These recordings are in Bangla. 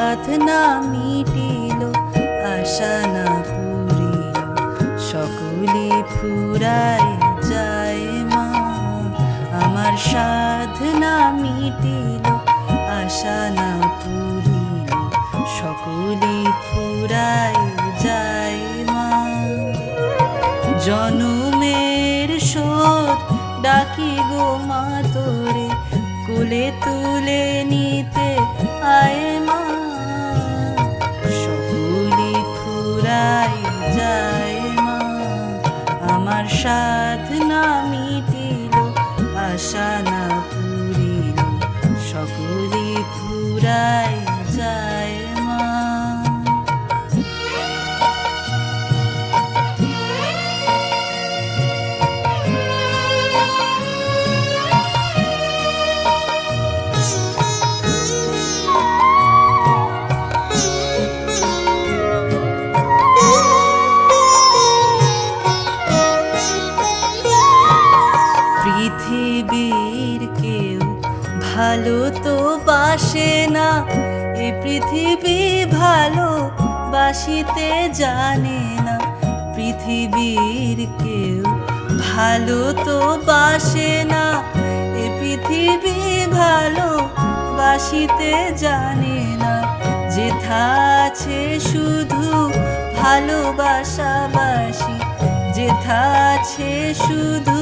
সাধনা মিটিল, আশা না পুরিল, সকলে ফুরায় যায় মা। আমার সাধনা মিটিল, আশা না পুরিল, সকলে ফুরায় যায় মা। জনমের শোধ ডাকি গো মা তোরে, কোলে তুলে নিতে আয় মা। সকলে ফুরায় যায় মা। আমার সাধনা মিটিল, আশা না পুরিল, সকলে ফুরায় যায় মা। পৃথিবীর কেউ ভালো তো বাসে না, এ পৃথিবী ভালো বাসিতে জানে না। পৃথিবীর কেউ ভালো তো বাসে না, এ পৃথিবী ভালো বাসিতে জানে না। যেথা আছে শুধু ভালোবাসাবাসি, যেথা আছে শুধু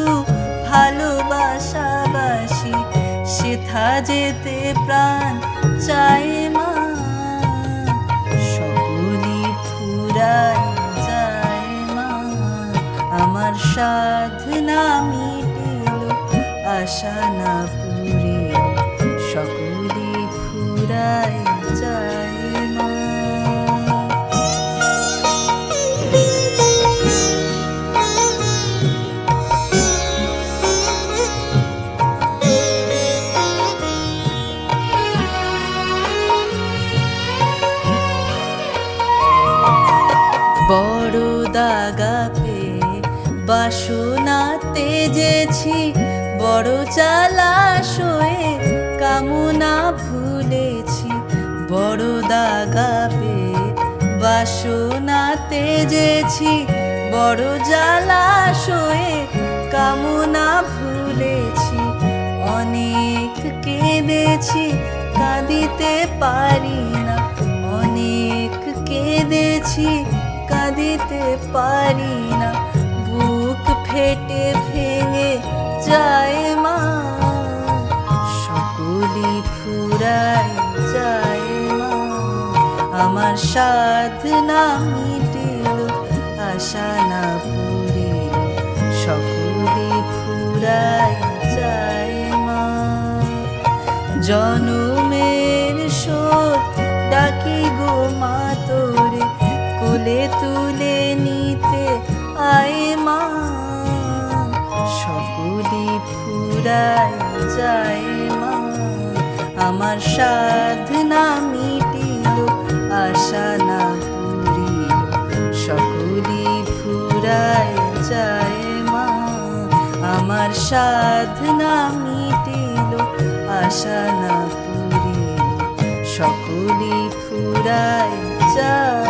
ভালোবাসাবাসি, সেথা যেতে প্রাণ চায় মা। সকলে ফুরায় যায় মা। আমার সাধনা মিটিল, আশা না পুরিল, সকলে ফুরায় যায় মা। বড় দাগা পেয়ে বাসনা তেজেছি, বড় জলাশয়ে কামনা ভুলেছি। বড় দাগা পেয়ে বাসনা তেজেছি, বড় জলাশয়ে কামনা ভুলেছি। অনেক কেঁদেছি, কাঁদিতে পারি না, অনেক কেঁদেছি, কাঁদিতে পারি না। বুক ফেটে ভেঙে যায় মা। সকলে ফুরায় যায় মা। আমার সাধনা মিটিল, আশা না পুরিল, সকলে ফুরায় যায় মা। জনমের শোধ ডাকি গো মা তোরে, কোলে তুলে নিতে আয় মা। সকলে ফুরায় যায় মা। আমার সাধনা মিটিল, আশা না পুরিল, সকলে ফুরায় যায় মা। আমার সাধনা মিটিল, আশা না পুরিল, সকলে ফুরায় যায়।